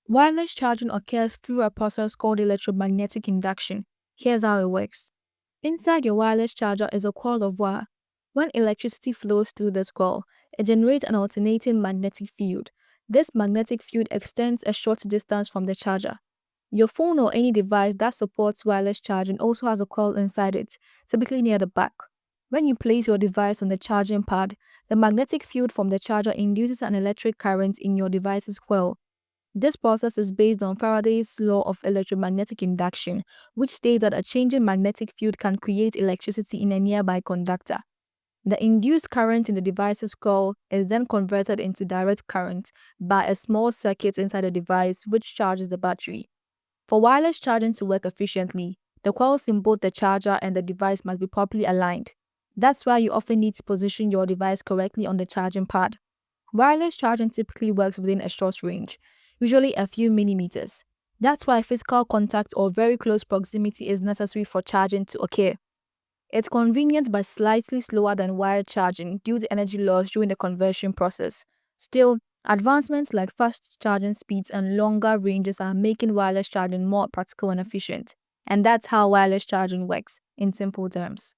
Wireless charging occurs through a process called electromagnetic induction. Here's how it works. Inside your wireless charger is a coil of wire. When electricity flows through this coil, it generates an alternating magnetic field. This magnetic field extends a short distance from the charger. Your phone or any device that supports wireless charging also has a coil inside it, typically near the back. When you place your device on the charging pad, the magnetic field from the charger induces an electric current in your device's coil. This process is based on Faraday's law of electromagnetic induction, which states that a changing magnetic field can create electricity in a nearby conductor. The induced current in the device's coil is then converted into direct current by a small circuit inside the device, which charges the battery. For wireless charging to work efficiently, the coils in both the charger and the device must be properly aligned. That's why you often need to position your device correctly on the charging pad. Wireless charging typically works within a short range, usually a few millimeters. That's why physical contact or very close proximity is necessary for charging to occur. It's convenient but slightly slower than wired charging due to energy loss during the conversion process. Still, advancements like fast charging speeds and longer ranges are making wireless charging more practical and efficient. And that's how wireless charging works, in simple terms.